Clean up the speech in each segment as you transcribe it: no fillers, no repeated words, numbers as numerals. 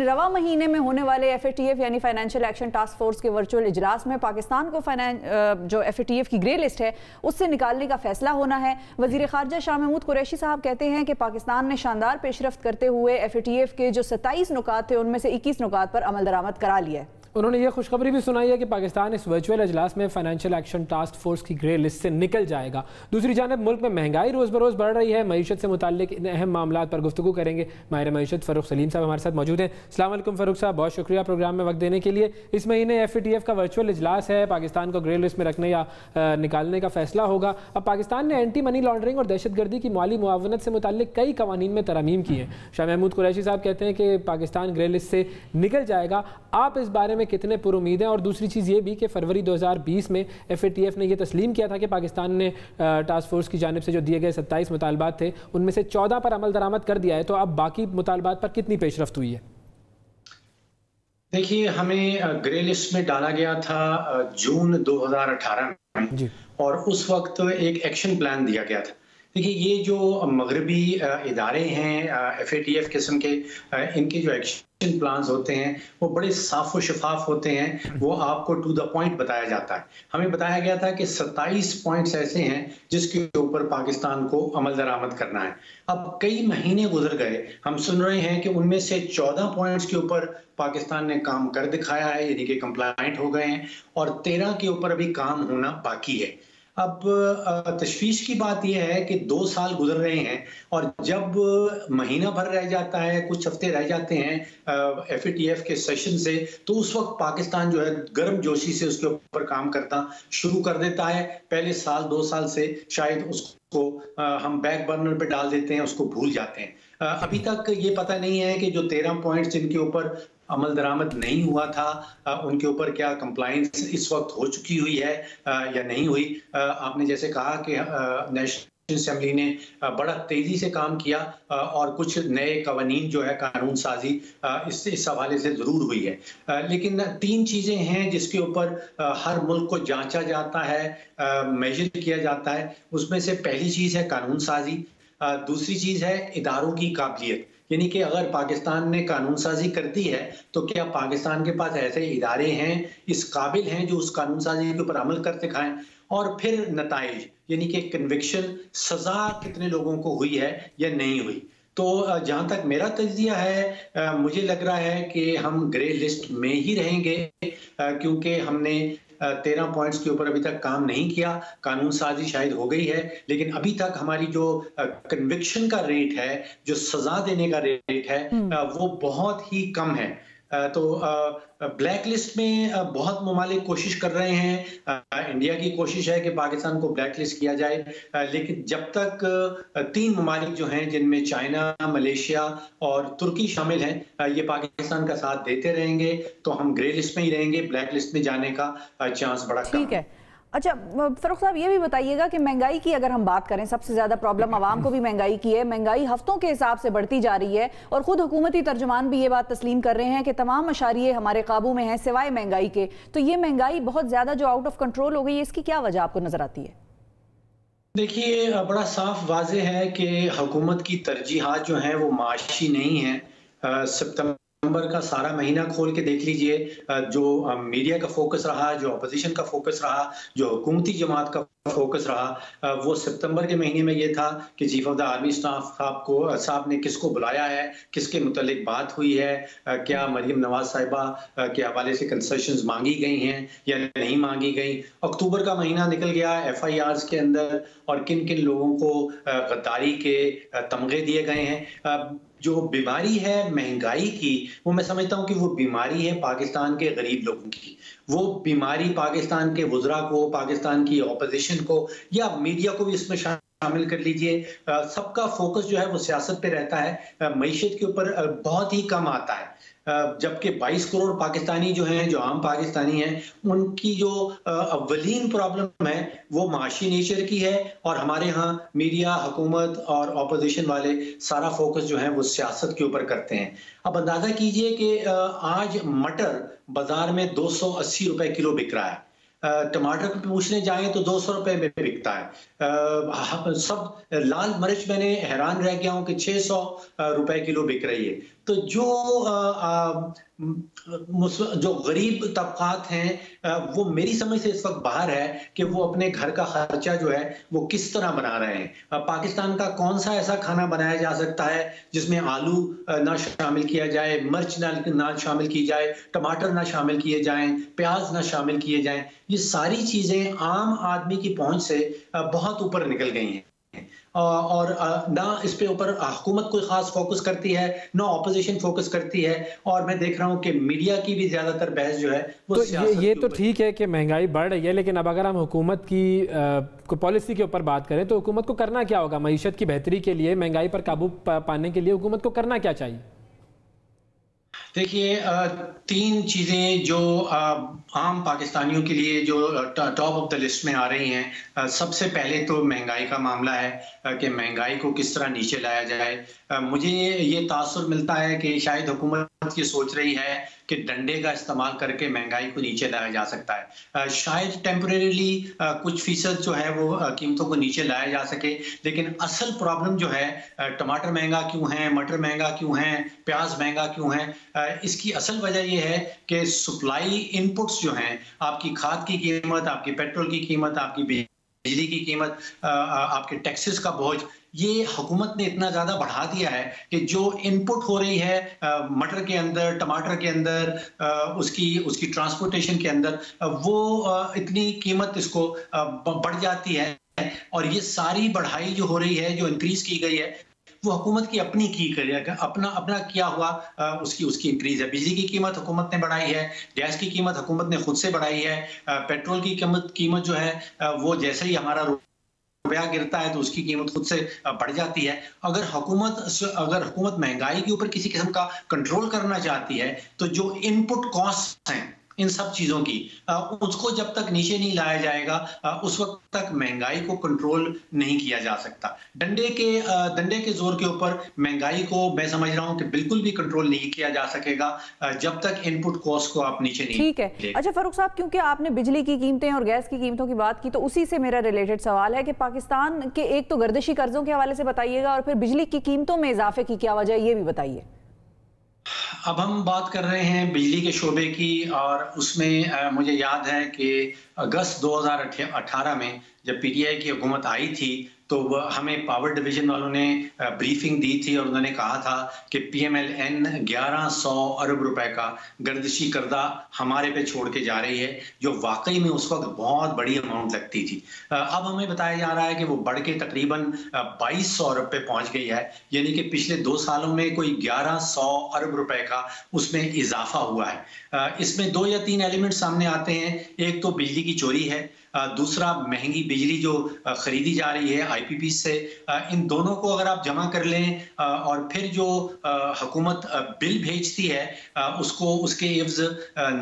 रवा महीने में होने वाले FATF यानी फाइनेंशियल एक्शन टास्क फोर्स के वर्चुअल इजलास में पाकिस्तान को जो FATF की ग्रे लिस्ट है उससे निकालने का फैसला होना है। वजीर खारजा शाह महमूद कुरैशी साहब कहते हैं कि पाकिस्तान ने शानदार पेशरफ्त करते हुए FATF के जो 27 नुकात थे उनमें से 21 नुकात पर अमल दरामद करा लिया है। उन्होंने ये खुशखबरी भी सुनाई है कि पाकिस्तान इस वर्चुअल इजलास में फाइनेंशियल एक्शन टास्क फोर्स की ग्रे लिस्ट से निकल जाएगा। दूसरी जानब मुल्क में महंगाई रोज़ बरोज़ बढ़ रही है। मईशत से मुताल्लिक इन अहम मामलात पर गुफ्तगू करेंगे। माहिर मईशत फ़ारूक सलीम साहब हमारे साथ मौजूद हैं। अस्सलाम वालेकुम फ़ारूक साहब, बहुत शुक्रिया प्रोग्राम में वक्त देने के लिए। इस महीने FATF का वर्चुअल इजलास है, पाकिस्तान को ग्रे लिस्ट में रखने या निकालने का फैसला होगा। अब पाकिस्तान ने एंटी मनी लॉन्ड्रिंग और दहशतगर्दी की माली मुआवनत से मुताल्लिक कई कवानीन में तरमीम की है। शाह महमूद कुरैशी साहब कहते हैं कि पाकिस्तान ग्रे लिस्ट से निकल जाएगा। आप इस बारे में कितने पुरुमीद? और दूसरी चीज़ ये भी कि फरवरी 2020 में FATF ने यह तस्लीम किया था कि पाकिस्तान ने टास्क फोर्स की जानिब से जो दिए गए 27 मुतालबात थे उनमें से 14 पर अमल दरामद कर दिया है। तो अब बाकी मुतालबात पर कितनी पेशरफ्त हुई है? देखिए, हमें ग्रे लिस्ट में डाला गया था जून 2018 में और उस वक्त एक एक्शन प्लान दिया गया था। देखिए, ये जो मगरबी इदारे हैं FATF किस्म के, इनके जो एक्शन प्लान्स होते हैं वो बड़े साफ और शफाफ होते हैं। वो आपको टू द पॉइंट बताया जाता है। हमें बताया गया था कि 27 पॉइंट्स ऐसे हैं जिसके ऊपर पाकिस्तान को अमल दरामद करना है। अब कई महीने गुजर गए, हम सुन रहे हैं कि उनमें से 14 पॉइंट्स के ऊपर पाकिस्तान ने काम कर दिखाया है, यानी कि कंप्लायंट हो गए हैं, और 13 के ऊपर अभी काम होना बाकी है। अब तशवीश की बात यह है कि 2 साल गुजर रहे हैं और जब महीना भर रह जाता है, कुछ हफ्ते रह जाते हैं FATF के सेशन से, तो उस वक्त पाकिस्तान जो है गर्म जोशी से उसके ऊपर काम करना शुरू कर देता है। पहले साल 2 साल से शायद उसको हम बैक बर्नर पे डाल देते हैं, उसको भूल जाते हैं। अभी तक ये पता नहीं है कि जो 13 पॉइंट्स जिनके ऊपर अमल दरामद नहीं हुआ था उनके ऊपर क्या कंप्लायंस इस वक्त हो चुकी हुई है या नहीं हुई। आपने जैसे कहा कि नेशनल असेंबली ने बड़ा तेजी से काम किया और कुछ नए कवानीन जो है कानून साजी इस हवाले से जरूर हुई है। लेकिन 3 चीजें हैं जिसके ऊपर हर मुल्क को जांचा जाता है, मेजर किया जाता है। उसमें से पहली चीज है कानून साजी, दूसरी चीज है इदारों की काबिलियत, यानी कि अगर पाकिस्तान ने कानून साजी कर दी है तो क्या पाकिस्तान के पास ऐसे इदारे हैं, इस काबिल हैं जो उस कानून साजी के ऊपर अमल कर दिखाएं। और फिर नताइज, यानी कि कन्विक्शन, सजा कितने लोगों को हुई है या नहीं हुई। तो जहां तक मेरा तज्जिया है, मुझे लग रहा है कि हम ग्रे लिस्ट में ही रहेंगे, क्योंकि हमने 13 पॉइंट्स के ऊपर अभी तक काम नहीं किया। कानून साजी शायद हो गई है, लेकिन अभी तक हमारी जो कन्विक्शन का रेट है, जो सजा देने का रेट है, वो बहुत ही कम है। तो ब्लैक लिस्ट में बहुत ममालिक कोशिश कर रहे हैं। इंडिया की कोशिश है कि पाकिस्तान को ब्लैक लिस्ट किया जाए, लेकिन जब तक 3 ममालिक जो हैं जिनमें चाइना, मलेशिया और तुर्की शामिल हैं, ये पाकिस्तान का साथ देते रहेंगे तो हम ग्रे लिस्ट में ही रहेंगे। ब्लैक लिस्ट में जाने का चांस बड़ा कम है। अच्छा फ़ारूक साहब, ये भी बताइएगा कि महंगाई की अगर हम बात करें, सबसे ज़्यादा प्रॉब्लम आवाम को भी महंगाई की है। महंगाई हफ्तों के हिसाब से बढ़ती जा रही है और ख़ुद हुकूमती तर्जुमान भी ये बात तस्लीम कर रहे हैं कि तमाम अशारिये हमारे काबू में हैं सिवाय महंगाई के। तो ये महंगाई बहुत ज़्यादा जो आउट ऑफ कंट्रोल हो गई है, इसकी क्या वजह आपको नज़र आती है? देखिए, बड़ा साफ वाज़ेह है कि हुकूमत की तरजीहात जो हैं वो माशी नहीं है। सितंबर का सारा महीना खोल के देख लीजिए, जो मीडिया का फोकस रहा, जो अपोजिशन का फोकस रहा, जो हुकूमती जमात का फोकस रहा, वो सितंबर के महीने में ये था कि chief of the army staff साहब ने किसको बुलाया है, किसके मुतालिक बात हुई है, क्या मरियम नवाज साहिबा के हवाले से कंसेशंस मांगी गई हैं या नहीं मांगी गई। अक्टूबर का महीना निकल गया, FIRs के अंदर और किन किन लोगों को गद्दारी के तमगे दिए गए हैं। जो बीमारी है महंगाई की, वो मैं समझता हूं कि वो बीमारी है पाकिस्तान के गरीब लोगों की। वो बीमारी पाकिस्तान के वुज़रा को, पाकिस्तान की ऑपोजिशन को या मीडिया को भी इसमें शामिल कर लीजिए, सबका फोकस जो है वो सियासत पे रहता है, मईशत के ऊपर बहुत ही कम आता है। जबकि 22 करोड़ पाकिस्तानी जो हैं, जो आम पाकिस्तानी हैं, उनकी जो अव्वलीन प्रॉब्लम है वो माशी नेचर की है, और हमारे यहाँ मीडिया, हुकूमत और ऑपोजिशन वाले सारा फोकस जो है वो सियासत के ऊपर करते हैं। अब अंदाजा कीजिए कि आज मटर बाजार में 280 रुपए किलो बिक रहा है, टमाटर पूछने जाएं तो 200 रुपए में बिकता है। सब लाल मिर्च मैंने हैरान रह गया हूं कि 600 रुपए किलो बिक रही है। तो जो गरीब तबकात हैं वो मेरी समझ से इस वक्त बाहर है कि वो अपने घर का खर्चा जो है वो किस तरह बना रहे हैं। पाकिस्तान का कौन सा ऐसा खाना बनाया जा सकता है जिसमें आलू ना शामिल किया जाए, मिर्च ना शामिल की जाए, टमाटर ना शामिल किए जाएं, प्याज ना शामिल किए जाएं। ये सारी चीजें आम आदमी की पहुंच से बहुत ऊपर निकल गई हैं और ना इस पे ऊपर हुकूमत कोई खास फोकस करती है, ना ऑपोजिशन फोकस करती है। और मैं देख रहा हूँ कि मीडिया की भी ज्यादातर बहस जो है वो तो ये तो ठीक है कि महंगाई बढ़ रही है, लेकिन अब अगर हम हुकूमत की पॉलिसी के ऊपर बात करें तो हुकूमत को करना क्या होगा? मईशत की बेहतरी के लिए, महंगाई पर काबू पाने के लिए हुकूमत को करना क्या चाहिए? देखिए, तीन चीजें जो आम पाकिस्तानियों के लिए जो टॉप ऑफ द लिस्ट में आ रही हैं। सबसे पहले तो महंगाई का मामला है कि महंगाई को किस तरह नीचे लाया जाए। मुझे ये तासुर मिलता है कि शायद हुकूमत ये सोच रही है कि डंडे का इस्तेमाल करके महंगाई को नीचे लाया जा सकता है। शायद टेम्परेरीली कुछ फीसद जो है वो कीमतों को नीचे लाया जा सके, लेकिन असल प्रॉब्लम जो है टमाटर महंगा क्यों है, मटर महंगा क्यों है, प्याज महंगा क्यों है, इसकी असल वजह यह है कि सप्लाई इनपुट्स जो हैं, आपकी खाद की कीमत, आपकी पेट्रोल की कीमत, आपकी बिजली की कीमत, आपके टैक्सेस का बोझ, ये हुकूमत ने इतना ज्यादा बढ़ा दिया है कि जो इनपुट हो रही है मटर के अंदर, टमाटर के अंदर, उसकी ट्रांसपोर्टेशन के अंदर, वो इतनी कीमत इसको बढ़ जाती है। और ये सारी बढ़ाई जो हो रही है, जो इंक्रीज की गई है, वो हुकूमत की अपनी अपना किया हुआ उसकी इंक्रीज है। बिजली की कीमत हुकूमत ने बढ़ाई है, गैस की कीमत हुकूमत ने खुद से बढ़ाई है, पेट्रोल की कीमत जो है वो जैसे ही हमारा रुपया गिरता है तो उसकी कीमत खुद से बढ़ जाती है। अगर हुकूमत महंगाई के ऊपर किसी किस्म का कंट्रोल करना चाहती है तो जो इनपुट कॉस्ट हैं इन सब चीजों की, उसको जब तक नीचे नहीं लाया जाएगा उस वक्त तक महंगाई को कंट्रोल नहीं किया जा सकता। डंडे के जोर के ऊपर महंगाई को मैं समझ रहा हूं कि बिल्कुल भी कंट्रोल नहीं किया जा सकेगा जब तक इनपुट कॉस्ट को आप नीचे नहीं। ठीक है। अच्छा फारूक साहब, क्योंकि आपने बिजली की कीमतें और गैस की कीमतों की बात की, तो उसी से मेरा रिलेटेड सवाल है कि पाकिस्तान के एक तो गर्दिशी कर्जों के हवाले से बताइएगा और फिर बिजली की कीमतों में इजाफे की क्या वजह, ये भी बताइए। अब हम बात कर रहे हैं बिजली के शोबे की, और उसमें मुझे याद है कि अगस्त 2018 में जब पीटीआई की हुकूमत आई थी तो हमें पावर डिवीजन वालों ने ब्रीफिंग दी थी और उन्होंने कहा था कि पीएमएलएन 1100 अरब रुपए का गर्दिशी कर्जा हमारे पे छोड़ के जा रही है, जो वाकई में उस वक्त बहुत बड़ी अमाउंट लगती थी। अब हमें बताया जा रहा है कि वो बढ़ के तकरीबन 2200 अरब पे पहुंच गई है, यानी कि पिछले 2 सालों में कोई 1100 अरब रुपए का उसमें इजाफा हुआ है। इसमें 2 या 3 एलिमेंट सामने आते हैं। एक तो बिजली की चोरी है, दूसरा महंगी बिजली जो खरीदी जा रही है आईपीपी से। इन दोनों को अगर आप जमा कर लें और फिर जो हुकूमत बिल भेजती है उसको उसके एवज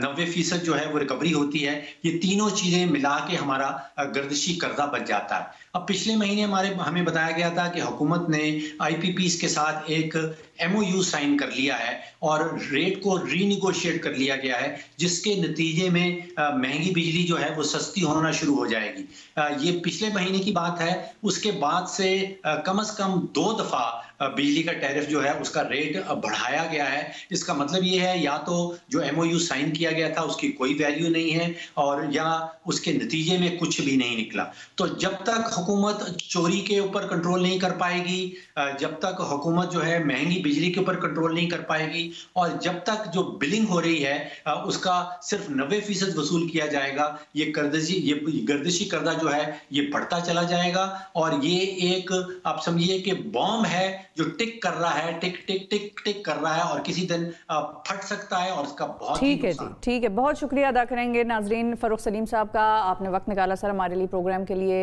90% जो है वो रिकवरी होती है। ये तीनों चीजें मिला के हमारा गर्दिशी कर्जा बच जाता है। अब पिछले महीने हमें बताया गया था कि हुकूमत ने आईपीपीस के साथ एक एमओयू साइन कर लिया है और रेट को रीनिगोशिएट कर लिया गया है, जिसके नतीजे में महंगी बिजली जो है वो सस्ती होना शुरू हो जाएगी। ये पिछले महीने की बात है। उसके बाद से कम से कम 2 दफा बिजली का टैरिफ जो है उसका रेट बढ़ाया गया है। इसका मतलब ये है या तो जो एमओयू साइन किया गया था उसकी कोई वैल्यू नहीं है और या उसके नतीजे में कुछ भी नहीं निकला। तो जब तक हुकूमत चोरी के ऊपर कंट्रोल नहीं कर पाएगी, जब तक हुकूमत जो है महंगी बिजली के ऊपर कंट्रोल नहीं कर पाएगी और जब तक जो बिलिंग हो रही है उसका सिर्फ 90% वसूल किया जाएगा, ये गर्दिशी कर्जा जो है ये बढ़ता चला जाएगा। और ये एक आप समझिए कि बॉम्ब है जो टिक कर रहा है, टिक टिक टिक टिक कर रहा है और किसी दिन फट सकता है और इसका बहुत ठीक है जी, ठीक है। बहुत शुक्रिया अदा करेंगे नाजरीन फारूक सलीम साहब का, आपने वक्त निकाला सर हमारे लिए प्रोग्राम के लिए।